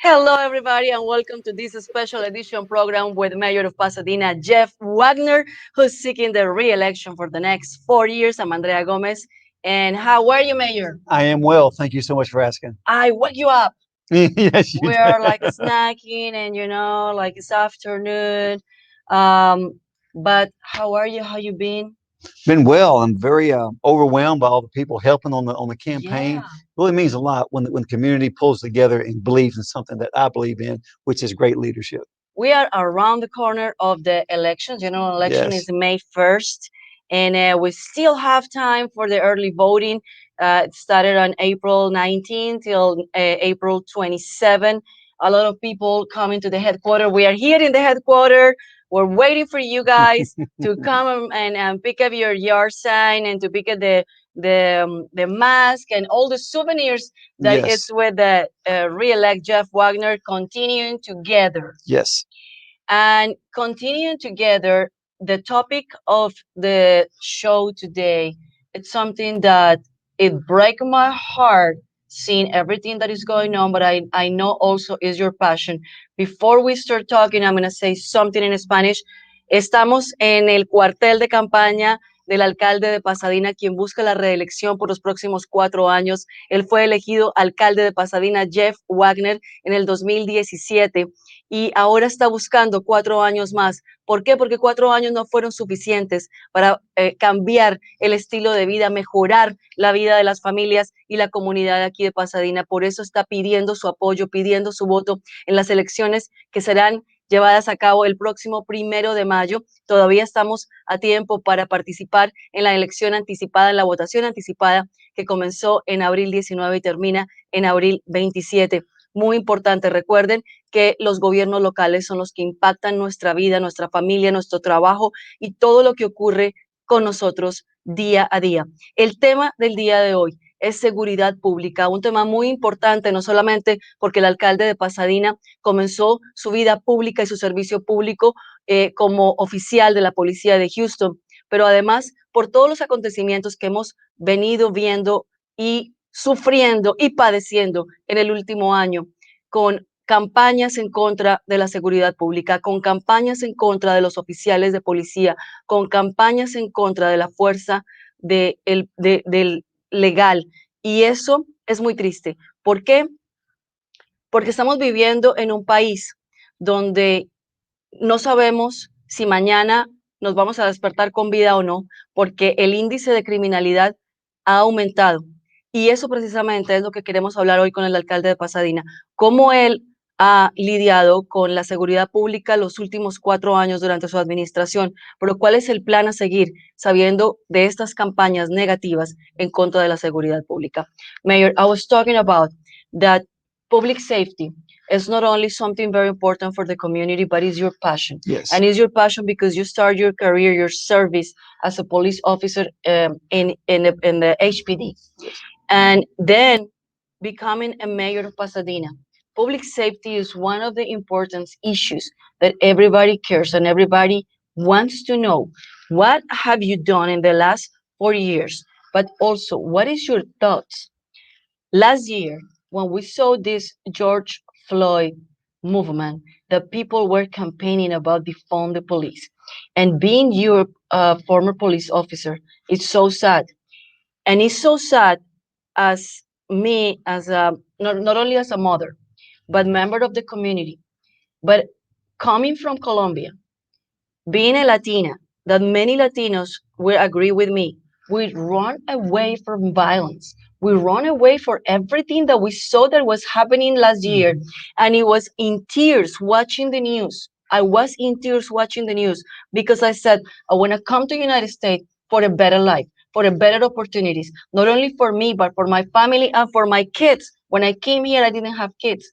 Hello, everybody, and welcome to this special edition program with Mayor of Pasadena, Jeff Wagner, who's seeking the re-election for the next 4 years. I'm Andrea Gomez. And how are you, Mayor? I am well. Thank you so much for asking. I wake you up. Yes, you We did. are like snacking, and like it's afternoon. Um, but how are you? How you been? Been well. I'm very overwhelmed by all the people helping on the campaign. Yeah. Really means a lot when the community pulls together and believes in something that I believe in, which is great leadership. We are around the corner of the elections. Election Yes. is May 1st, and we still have time for the early voting. It started on April 19 till April 27. A lot of people coming to the headquarters. We are here in the headquarters. We're waiting for you guys to come and pick up your yard sign and to pick up the mask and all the souvenirs that Yes. it's with the re-elect Jeff Wagner. Continuing together. Yes. And continuing together, the topic of the show today, it's something that it breaks my heart seeing everything that is going on, but I know also is your passion. Before we start talking, I'm going to say something in Spanish. Estamos en el cuartel de campaña del alcalde de Pasadena, quien busca la reelección por los próximos 4 años. Él fue elegido alcalde de Pasadena, Jeff Wagner, en el 2017 y ahora está buscando 4 años más. ¿Por qué? Porque 4 años no fueron suficientes para cambiar el estilo de vida, mejorar la vida de las familias y la comunidad de aquí de Pasadena. Por eso está pidiendo su apoyo, pidiendo su voto en las elecciones que serán llevadas a cabo el próximo 1 de mayo. Todavía estamos a tiempo para participar en la elección anticipada, en la votación anticipada que comenzó en abril 19 y termina en abril 27. Muy importante, recuerden que los gobiernos locales son los que impactan nuestra vida, nuestra familia, nuestro trabajo y todo lo que ocurre con nosotros día a día. El tema del día de hoy es seguridad pública, un tema muy importante, no solamente porque el alcalde de Pasadena comenzó su vida pública y su servicio público como oficial de la policía de Houston, pero además por todos los acontecimientos que hemos venido viendo y sufriendo y padeciendo en el último año, con campañas en contra de la seguridad pública, con campañas en contra de los oficiales de policía, con campañas en contra de la fuerza del legal. Y eso es muy triste. ¿Por qué? Porque estamos viviendo en un país donde no sabemos si mañana nos vamos a despertar con vida o no, porque el índice de criminalidad ha aumentado. Y eso precisamente es lo que queremos hablar hoy con el alcalde de Pasadena, cómo él ha lidiado con la seguridad pública los últimos 4 años durante su administración, pero cuál es el plan a seguir sabiendo de estas campañas negativas en contra de la seguridad pública. Mayor, I was talking about that public safety is not only something very important for the community, but it's your passion. Yes. And it's your passion because you start your career, your service as a police officer in the HPD. Yes. And then becoming a mayor of Pasadena. Public safety is one of the important issues that everybody cares and everybody wants to know. What have you done in the last 4 years? But also, what is your thoughts? Last year, when we saw this George Floyd movement, the people were campaigning about defund the police. And being your former police officer, it's so sad. And it's so sad as me, as not only as a mother, but member of the community, but coming from Colombia, being a Latina, that many Latinos will agree with me, we run away from violence. We run away from everything that we saw that was happening last year. And it was in tears watching the news. I was in tears watching the news because I said, I want to come to the United States for a better life, for a better opportunities, not only for me, but for my family and for my kids. When I came here, I didn't have kids.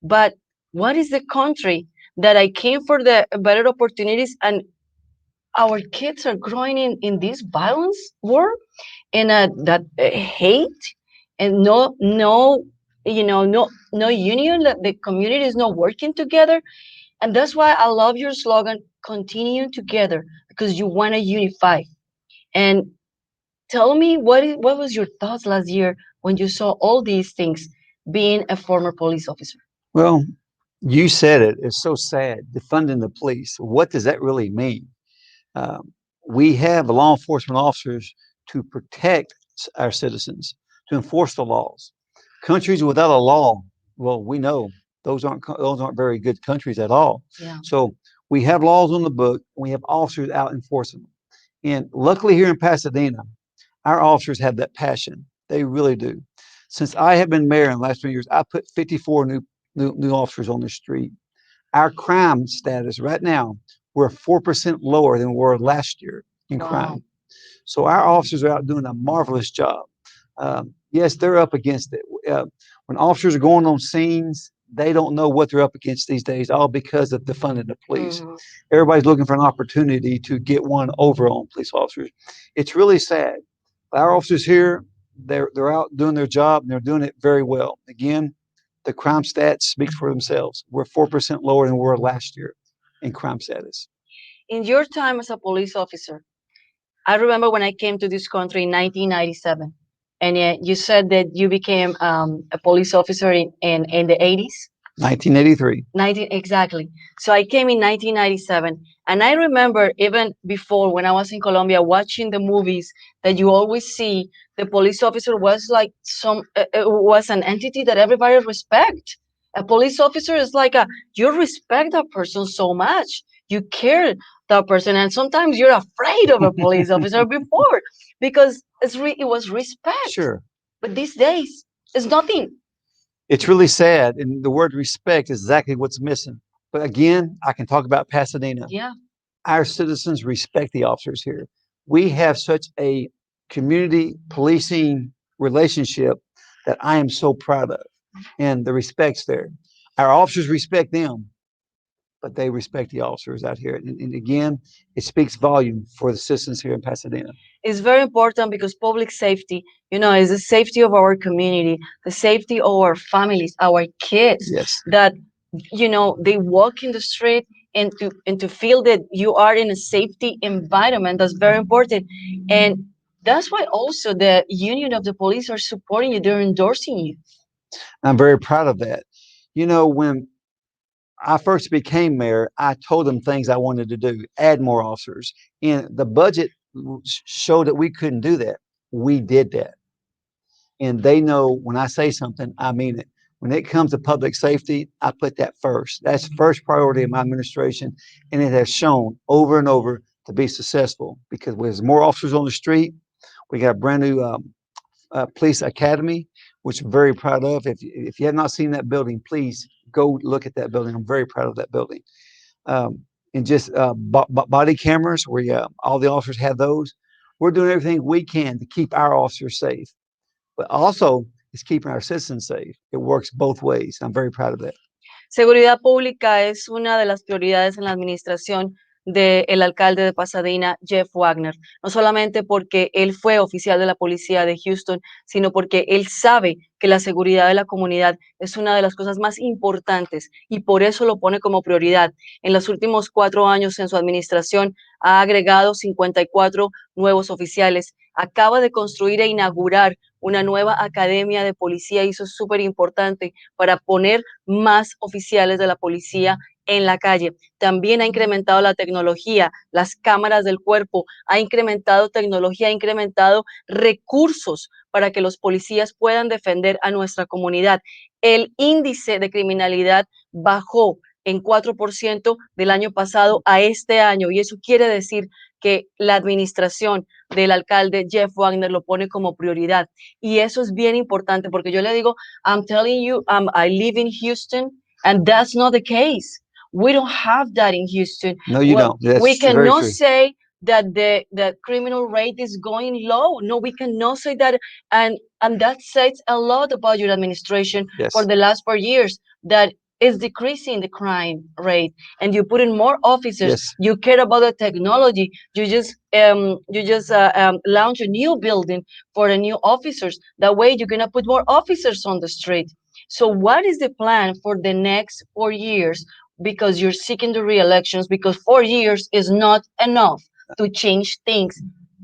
But what is the country that I came for the better opportunities and our kids are growing in this violence war, and that hate, and no union, that the community is not working together. And that's why I love your slogan, continue together, because you want to unify. And tell me, what was your thoughts last year when you saw all these things, being a former police officer? Well, you said it. It's so sad. Defunding the police. What does that really mean? Um, we have law enforcement officers to protect our citizens, to enforce the laws. Countries without a law, well, we know those aren't very good countries at all. Yeah. So we have laws on the book, and we have officers out enforcing them. And luckily, here in Pasadena, our officers have that passion. They really do. Since I have been mayor in the last 3 years, I put 54 new officers on the street. Our crime status right now, we're 4% lower than we were last year in Wow. crime. So our officers are out doing a marvelous job. Yes, they're up against it. When officers are going on scenes, they don't know what they're up against these days, all because of defunding the police. Mhm. Everybody's looking for an opportunity to get one over on police officers. It's really sad. Our officers here, they're out doing their job, and they're doing it very well. Again, the crime stats speak for themselves. We're 4% lower than we were last year in crime status. In your time as a police officer, I remember when I came to this country in 1997, and you said that you became a police officer in the 80s. 1983. 19, exactly. So I came in 1997, and I remember even before, when I was in Colombia, watching the movies, that you always see the police officer was like was an entity that everybody respect. A police officer is like a, you respect that person so much, you care that person, and sometimes you're afraid of a police officer before, because it was respect. Sure. But these days it's nothing. It's really sad. And the word respect is exactly what's missing. But again, I can talk about Pasadena. Yeah. Our citizens respect the officers here. We have such a community policing relationship that I am so proud of. And the respect's there. Our officers respect them, but they respect the officers out here. And again, it speaks volume for the citizens here in Pasadena. Is very important, because public safety, is the safety of our community, the safety of our families, our kids, Yes. that they walk in the street, and to feel that you are in a safety environment. That's very important. And that's why also the union of the police are supporting you, they're endorsing you. I'm very proud of that. When I first became mayor, I told them things I wanted to do, add more officers. And the budget showed that we couldn't do that. We did that. And they know when I say something, I mean it. When it comes to public safety, I put that first. That's first priority in my administration. And it has shown over and over to be successful, because there's more officers on the street. We got a brand new police academy, which I'm very proud of. If you have not seen that building, please go look at that building. I'm very proud of that building. And just body cameras, where all the officers have those. We're doing everything we can to keep our officers safe, but also it's keeping our citizens safe. It works both ways. I'm very proud of that. Seguridad pública es una de las prioridades en la administración del alcalde de Pasadena, Jeff Wagner, no solamente porque él fue oficial de la policía de Houston, sino porque él sabe que la seguridad de la comunidad es una de las cosas más importantes, y por eso lo pone como prioridad. En los últimos 4 años en su administración ha agregado 54 nuevos oficiales, acaba de construir e inaugurar una nueva academia de policía, y eso es súper importante para poner más oficiales de la policía en la calle. También ha incrementado la tecnología, las cámaras del cuerpo, ha incrementado tecnología, ha incrementado recursos para que los policías puedan defender a nuestra comunidad. El índice de criminalidad bajó en 4% del año pasado a este año, y eso quiere decir que la administración del alcalde Jeff Wagner lo pone como prioridad. Y eso es bien importante, porque yo le digo, I'm telling you, I live in Houston, and that's not the case. We don't have that in Houston. No, you don't. That's We very cannot true. say that the criminal rate is going low. No, we cannot say that. And that says a lot about your administration Yes. for the last 4 years, that is decreasing the crime rate, and you put in more officers. Yes. You care about the technology. You just launch a new building for the new officers. That way you're gonna put more officers on the street. So what is the plan for the next 4 years? Because you're seeking the re-elections, because 4 years is not enough to change things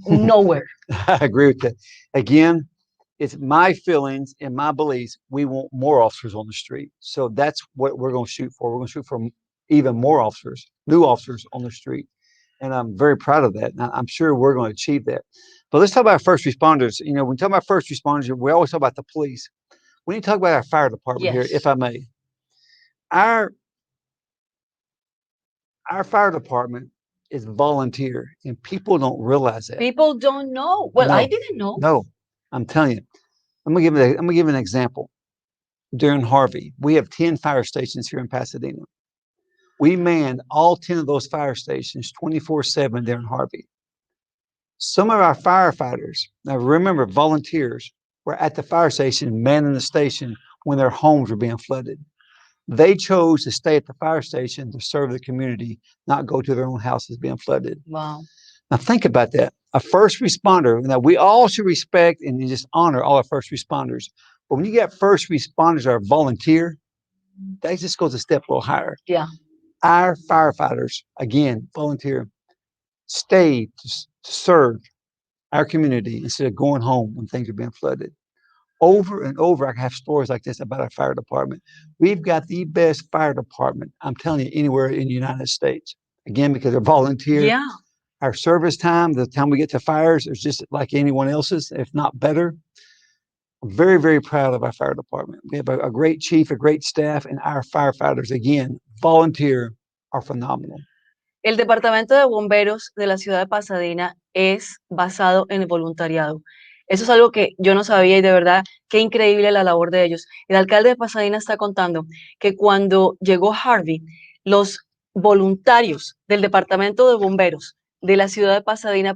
nowhere. I agree with that. Again, it's my feelings and my beliefs. We want more officers on the street. So that's what we're going to shoot for. We're going to shoot for even more officers, new officers on the street. And I'm very proud of that. And I'm sure we're going to achieve that. But let's talk about first responders. You know, when we talk about first responders, we always talk about the police. When you talk about our fire department here, if Yes. I may, our our fire department is volunteer, and people don't realize that. People don't know. Well, I No, didn't know. no, I'm telling you. I'm gonna give an example. During Harvey, we have 10 fire stations here in Pasadena. We manned all 10 of those fire stations 24/7 during Harvey. Some of our firefighters, now remember, volunteers, were at the fire station manning the station when their homes were being flooded. They chose to stay at the fire station to serve the community, not go to their own houses being flooded. Wow. Now think about that. A first responder. Now we all should respect and just honor all our first responders. But when you get first responders that are volunteer, that just goes a step a little higher. Yeah. Our firefighters, again, volunteer, stay to serve our community instead of going home when things are being flooded. Over and over, I can have stories like this about our fire department. We've got the best fire department, I'm telling you, anywhere in the United States. Again, because they're volunteer. Yeah. Our service time, the time we get to fires, is just like anyone else's, if not better. I'm very, very proud of our fire department. We have a great chief, a great staff, and our firefighters, again, volunteer, are phenomenal. El departamento de bomberos de la ciudad de Pasadena es basado en el voluntariado. Eso es algo que yo no sabía y de verdad, qué increíble la labor de ellos. El alcalde de Pasadena está contando que cuando llegó Harvey, los voluntarios del departamento de bomberos de la ciudad de Pasadena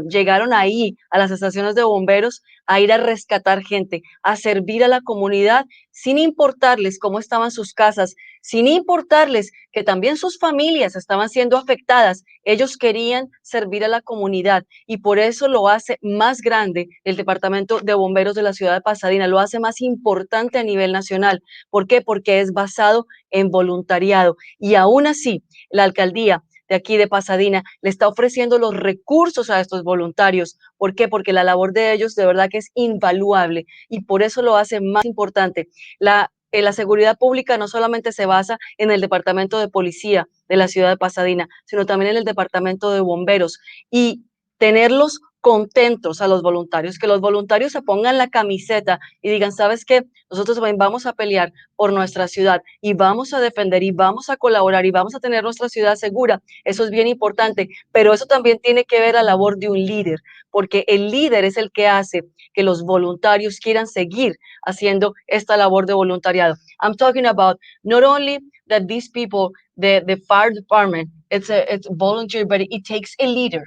llegaron ahí a las estaciones de bomberos a ir a rescatar gente, a servir a la comunidad, sin importarles cómo estaban sus casas, sin importarles que también sus familias estaban siendo afectadas. Ellos querían servir a la comunidad y por eso lo hace más grande el Departamento de Bomberos de la ciudad de Pasadena, lo hace más importante a nivel nacional. ¿Por qué? Porque es basado en voluntariado y aún así la alcaldía de aquí de Pasadena le está ofreciendo los recursos a estos voluntarios. ¿Por qué? Porque la labor de ellos de verdad que es invaluable y por eso lo hace más importante. La seguridad pública no solamente se basa en el departamento de policía de la ciudad de Pasadena, sino también en el departamento de bomberos y tenerlos contentos a los voluntarios, que los voluntarios se pongan la camiseta y digan, ¿sabes qué? Nosotros vamos a pelear por nuestra ciudad y vamos a defender y vamos a colaborar y vamos a tener nuestra ciudad segura. Eso es bien importante, pero eso también tiene que ver la labor de un líder, porque el líder es el que hace que los voluntarios quieran seguir haciendo esta labor de voluntariado. I'm talking about not only that these people, the fire department, it's volunteer, but it takes a leader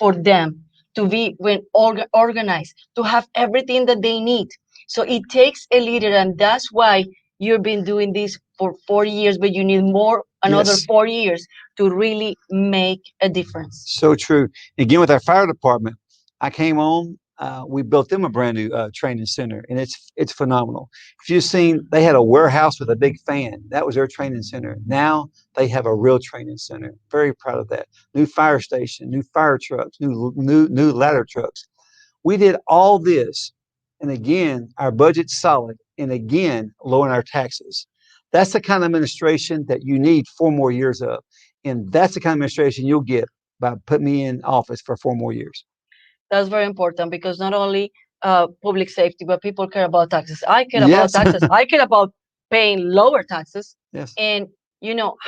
for them to be organized, to have everything that they need. So it takes a leader, and that's why you've been doing this for 4 years, but you need more, another Yes. 4 years to really make a difference. So true. Again, with our fire department, I came on. We built them a brand new training center, and it's phenomenal. If you've seen, they had a warehouse with a big fan. That was their training center. Now they have a real training center. Very proud of that. New fire station, new fire trucks, new ladder trucks. We did all this, and again, our budget's solid, and again, lowering our taxes. That's the kind of administration that you need 4 more years of. And that's the kind of administration you'll get by putting me in office for 4 more years. That's very important because not only public safety, but people care about taxes. I care about Yes. taxes. I care about paying lower taxes. Yes. And,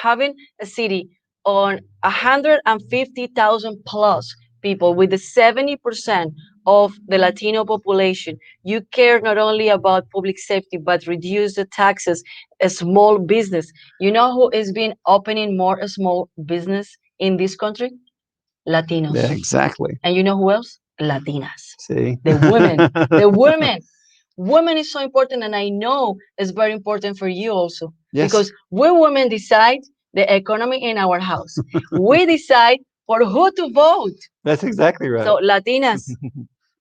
having a city on 150,000 plus people with the 70% of the Latino population, you care not only about public safety, but reduce the taxes, a small business. You know who has been opening more small business in this country? Latinos. Yeah, exactly. And you know who else? Latinas. See? The women. The women. Women is so important, and I know it's very important for you also. Yes. Because we women decide the economy in our house. We decide for who to vote. That's exactly right. So, Latinas,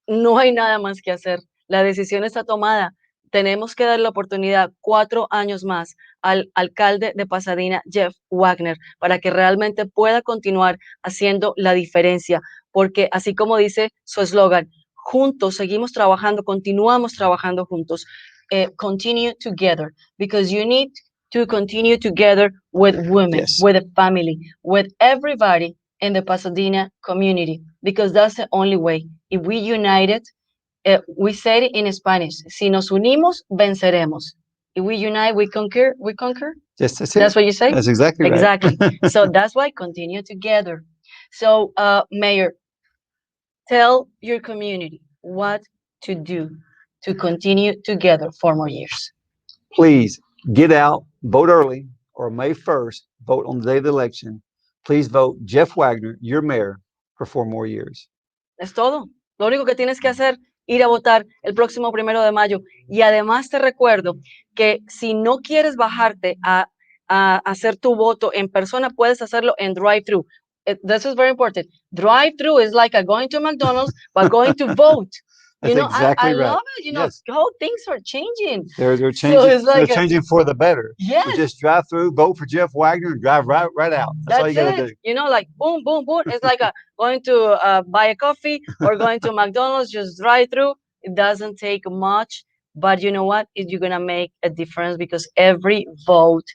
no hay nada más que hacer. La decisión está tomada. Tenemos que dar la oportunidad 4 años más al alcalde de Pasadena, Jeff Wagner, para que realmente pueda continuar haciendo la diferencia. Porque así como dice su eslogan, juntos seguimos trabajando, continuamos trabajando juntos. Continue together, because you need to continue together with women, Yes. with the family, with everybody in the Pasadena community, because that's the only way. If we united, we said it in Spanish, si nos unimos, venceremos. If we unite, we conquer, we conquer. Yes, that's That's it. what you say? That's exactly right. Exactly. So that's why continue together. So, Mayor, tell your community what to do to continue together for more years. Please get out, vote early, or May 1st, vote on the day of the election. Please vote Jeff Wagner, your mayor, for 4 more years. Es todo. Lo único que tienes que hacer, ir a votar el próximo 1 de mayo. Y además te recuerdo que si no quieres bajarte a hacer tu voto en persona, puedes hacerlo en drive-thru. This is very important. Drive-thru is like a going to McDonald's, but going to vote. That's exactly I right. love it. Yes. How things are changing. They're So changing. it's like They're changing for the better. So yes, just drive through, vote for Jeff Wagner, and drive right out. That's all you got to do. Like boom, boom, boom. It's like going to buy a coffee or going to McDonald's, just drive through. It doesn't take much, but you know what? You're gonna make a difference because every vote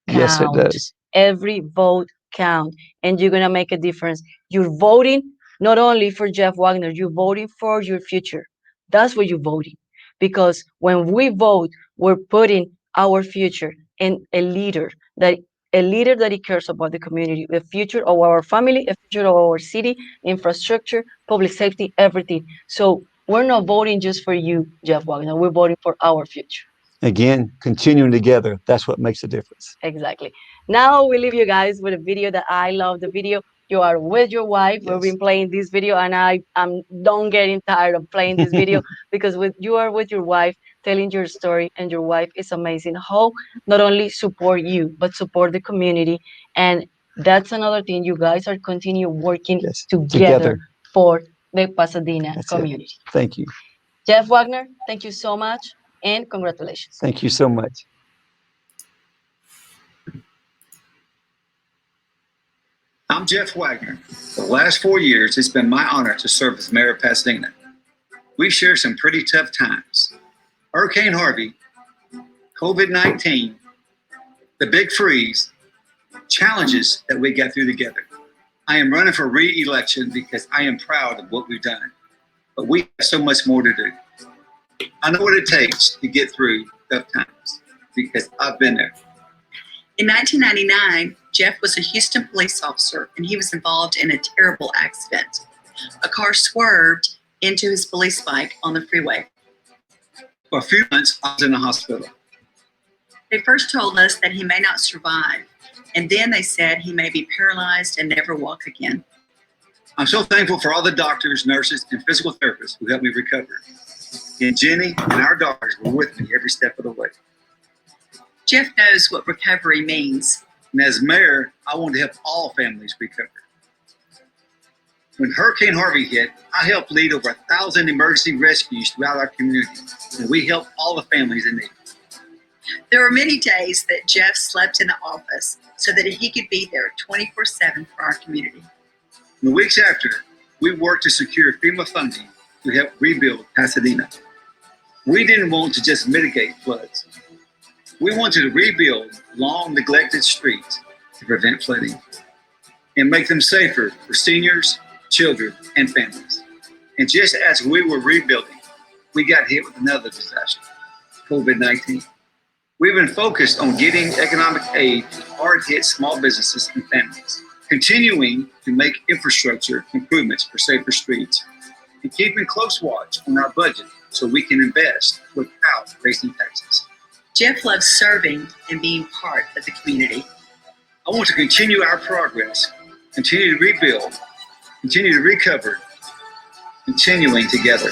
Yes, it counts. does. Every vote count, and you're gonna make a difference. You're voting not only for Jeff Wagner, you're voting for your future. That's what you're voting, because when we vote, we're putting our future in a leader that he cares about the community, the future of our family, the future of our city, infrastructure, public safety, everything. So we're not voting just for you, Jeff Wagner. We're voting for our future. Again, continuing together, that's what makes a difference. Exactly. Now we leave you guys with a video that I love. The video, you are with your wife. We've been playing this video, and I'm don't getting tired of playing this video because you are with your wife telling your story, and your wife is amazing. How not only support you but support the community, and that's another thing. You guys are continue working Yes, together together. for the Pasadena That's it. community. Thank you. Jeff Wagner, thank you so much, and congratulations. Thank you so much. I'm Jeff Wagner. For the last 4 years, it's been my honor to serve as mayor of Pasadena. We've shared some pretty tough times. Hurricane Harvey, COVID-19, the big freeze, challenges that we got through together. I am running for re-election because I am proud of what we've done, but we have so much more to do. I know what it takes to get through tough times because I've been there. In 1999, Jeff was a Houston police officer, and he was involved in a terrible accident. A car swerved into his police bike on the freeway. For a few months, I was in the hospital. They first told us that he may not survive, and then they said he may be paralyzed and never walk again. I'm so thankful for all the doctors, nurses, and physical therapists who helped me recover. And Jenny and our daughters were with me every step of the way. Jeff knows what recovery means. And as mayor, I want to help all families recover. When Hurricane Harvey hit, I helped lead over 1,000 emergency rescues throughout our community, and we helped all the families in need. There were many days that Jeff slept in the office so that he could be there 24/7 for our community. In the weeks after, we worked to secure FEMA funding to help rebuild Pasadena. We didn't want to just mitigate floods. We wanted to rebuild long neglected streets to prevent flooding and make them safer for seniors, children, and families. And just as we were rebuilding, we got hit with another disaster, COVID-19. We've been focused on getting economic aid to hard-hit small businesses and families, continuing to make infrastructure improvements for safer streets, and keeping close watch on our budget so we can invest without raising taxes. Jeff loves serving and being part of the community. I want to continue our progress, continue to rebuild, continue to recover, continuing together.